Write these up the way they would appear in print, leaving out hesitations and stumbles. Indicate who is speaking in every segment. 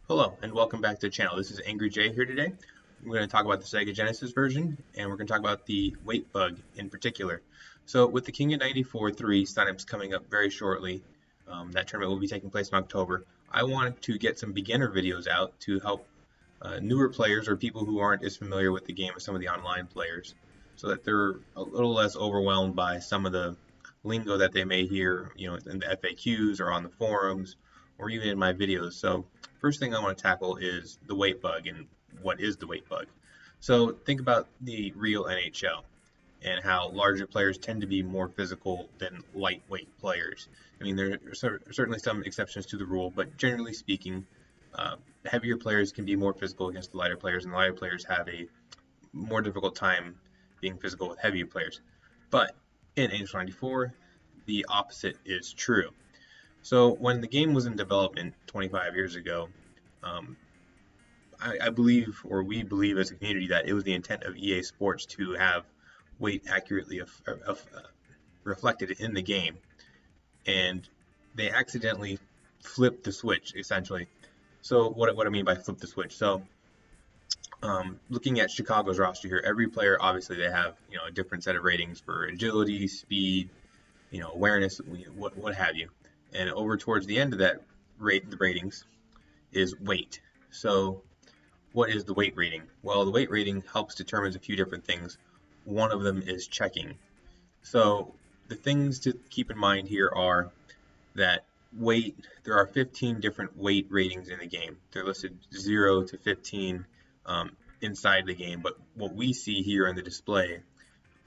Speaker 1: Hello and welcome back to the channel. This is Angry Jay here today. We're going to talk about the Sega Genesis version, and we're going to talk about the weight bug in particular. So with the King of 94 3 signups coming up very shortly, that tournament will be taking place in October. I wanted to get some beginner videos out to help newer players or people who aren't as familiar with the game as some of the online players, so that they're a little less overwhelmed by some of the lingo that they may hear, in the FAQs or on the forums or even in my videos. So first thing I want to tackle is the weight bug and what is the weight bug. So think about the real NHL and how larger players tend to be more physical than lightweight players. I mean, there are certainly some exceptions to the rule, but generally speaking, heavier players can be more physical against the lighter players, and the lighter players have a more difficult time being physical with heavier players. But in NHL 94, the opposite is true. So when the game was in development 25 years ago, I believe, or we believe as a community, that it was the intent of EA Sports to have weight accurately reflected in the game, and they accidentally flipped the switch, essentially. So what I mean by flip the switch, so looking at Chicago's roster here, every player, obviously they have a different set of ratings for agility, speed, awareness, what have you. And over towards the end of that the ratings is weight. So what is the weight rating? Well, the weight rating helps determine a few different things. One of them is checking. So the things to keep in mind here are that weight, there are 15 different weight ratings in the game. They're listed 0 to 15 inside the game, but what we see here in the display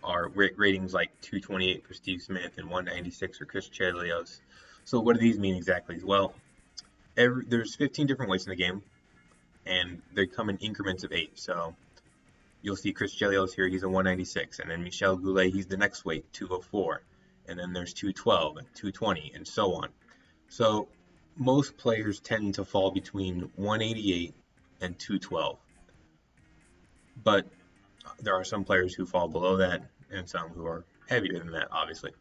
Speaker 1: are ratings like 228 for Steve Smith and 196 for Chris Chelios. So what do these mean exactly? Well, there's 15 different weights in the game, and they come in increments of 8. So you'll see Chris Chelios here, he's a 196, and then Michel Goulet, he's the next weight, 204, and then there's 212 and 220, and so on. So most players tend to fall between 188 and 212, but there are some players who fall below that and some who are heavier than that, obviously.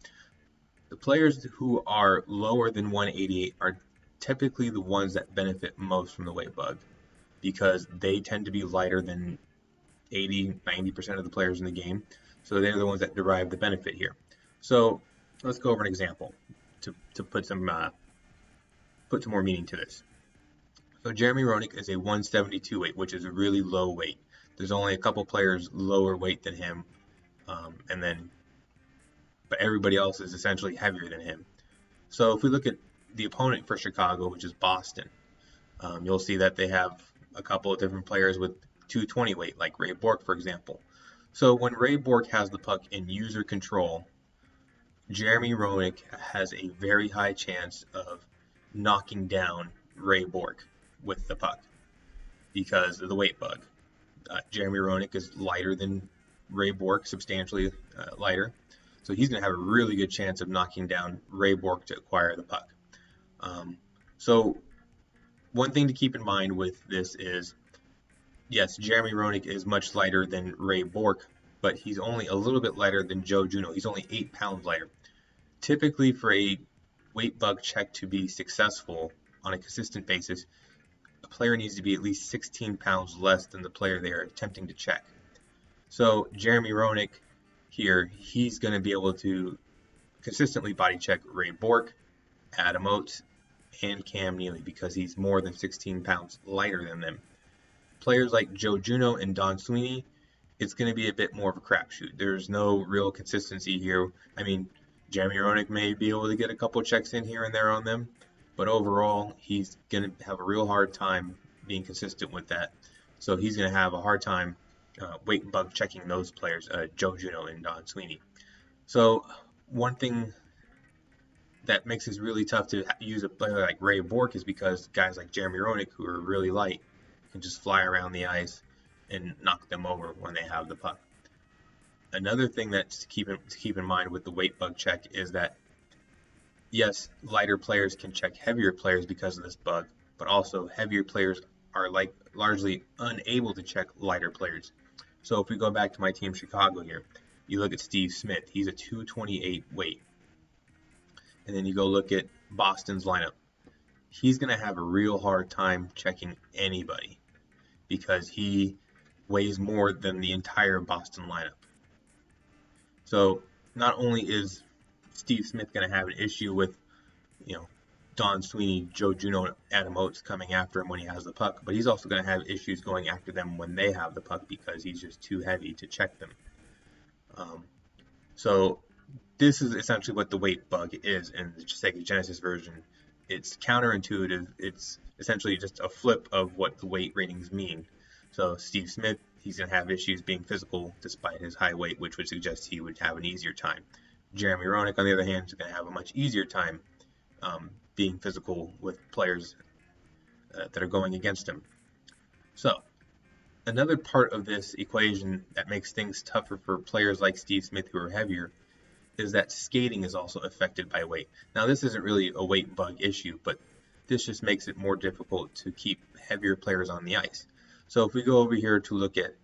Speaker 1: The players who are lower than 188 are typically the ones that benefit most from the weight bug, because they tend to be lighter than 80-90% of the players in the game, so they're the ones that derive the benefit here. So let's go over an example to put some more meaning to this. So Jeremy Roenick is a 172 weight, which is a really low weight. There's only a couple players lower weight than him, but everybody else is essentially heavier than him. So if we look at the opponent for Chicago, which is Boston, you'll see that they have a couple of different players with 220 weight, like Ray Bourque, for example. So when Ray Bourque has the puck in user control, Jeremy Roenick has a very high chance of knocking down Ray Bourque with the puck because of the weight bug. Jeremy Roenick is lighter than Ray Bourque, substantially lighter. So he's going to have a really good chance of knocking down Ray Bourque to acquire the puck. So one thing to keep in mind with this is, yes, Jeremy Roenick is much lighter than Ray Bourque, but he's only a little bit lighter than Joe Juneau. He's only 8 pounds lighter. Typically, for a weight bug check to be successful on a consistent basis, a player needs to be at least 16 pounds less than the player they are attempting to check. So Jeremy Roenick here, he's going to be able to consistently body check Ray Bourque, Adam Oates, and Cam Neely because he's more than 16 pounds lighter than them. Players like Joe Juneau and Don Sweeney, it's going to be a bit more of a crapshoot. There's no real consistency here. I mean, Jeremy Roenick may be able to get a couple checks in here and there on them, but overall, he's going to have a real hard time being consistent with that. So he's going to have a hard time weight bug checking those players, Joe Juneau and Don Sweeney. So one thing that makes this really tough to use a player like Ray Bourque is because guys like Jeremy Roenick, who are really light, can just fly around the ice and knock them over when they have the puck. Another thing that's to keep in mind with the weight bug check is that, yes, lighter players can check heavier players because of this bug, but also heavier players are largely unable to check lighter players. So if we go back to my team Chicago here, you look at Steve Smith, he's a 228 weight. And then you go look at Boston's lineup. he's going to have a real hard time checking anybody because he weighs more than the entire Boston lineup. So not only is Steve Smith going to have an issue with, Don Sweeney, Joe Juneau, and Adam Oates coming after him when he has the puck, but he's also going to have issues going after them when they have the puck because he's just too heavy to check them. So this is essentially what the weight bug is in the Sega Genesis version. It's counterintuitive. It's essentially just a flip of what the weight ratings mean. So Steve Smith, he's going to have issues being physical despite his high weight, which would suggest he would have an easier time. Jeremy Roenick, on the other hand, is going to have a much easier time being physical with players that are going against him. So another part of this equation that makes things tougher for players like Steve Smith who are heavier is that skating is also affected by weight. Now, this isn't really a weight bug issue, but this just makes it more difficult to keep heavier players on the ice. So if we go over here to look at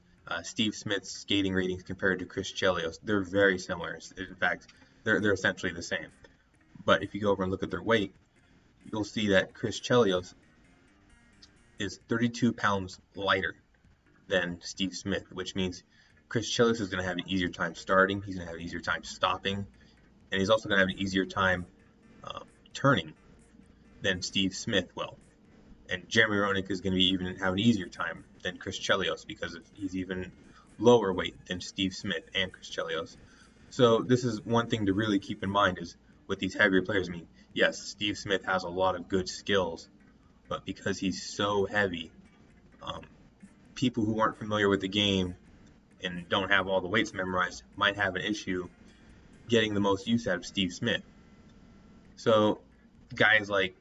Speaker 1: Steve Smith's skating ratings compared to Chris Chelios, they're very similar. In fact, they're essentially the same. But if you go over and look at their weight, you'll see that Chris Chelios is 32 pounds lighter than Steve Smith, which means Chris Chelios is going to have an easier time starting, he's going to have an easier time stopping, and he's also going to have an easier time turning than Steve Smith will. And Jeremy Roenick is going to even have an easier time than Chris Chelios because he's even lower weight than Steve Smith and Chris Chelios. So this is one thing to really keep in mind is with these heavier players. I mean, yes, Steve Smith has a lot of good skills, but because he's so heavy, people who aren't familiar with the game and don't have all the weights memorized might have an issue getting the most use out of Steve Smith. So guys like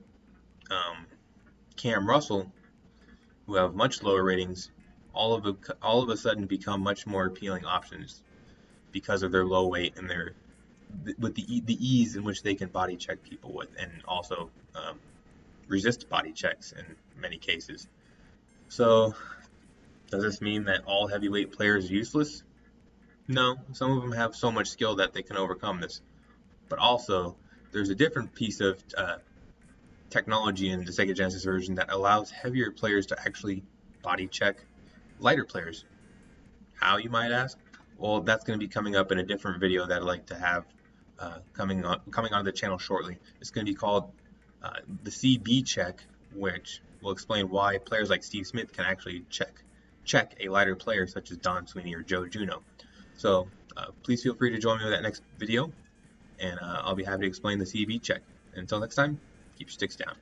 Speaker 1: Cam Russell, who have much lower ratings, all of a sudden become much more appealing options because of their low weight and with the ease in which they can body check people with, and also resist body checks in many cases. So does this mean that all heavyweight players are useless? No, some of them have so much skill that they can overcome this. But also, there's a different piece of technology in the Sega Genesis version that allows heavier players to actually body check lighter players. How, you might ask? Well, that's going to be coming up in a different video that I'd like to have coming on the channel shortly. It's going to be called the CB check, which will explain why players like Steve Smith can actually check a lighter player such as Don Sweeney or Joe Juneau. So please feel free to join me in that next video, and I'll be happy to explain the CB check. Until next time, keep your sticks down.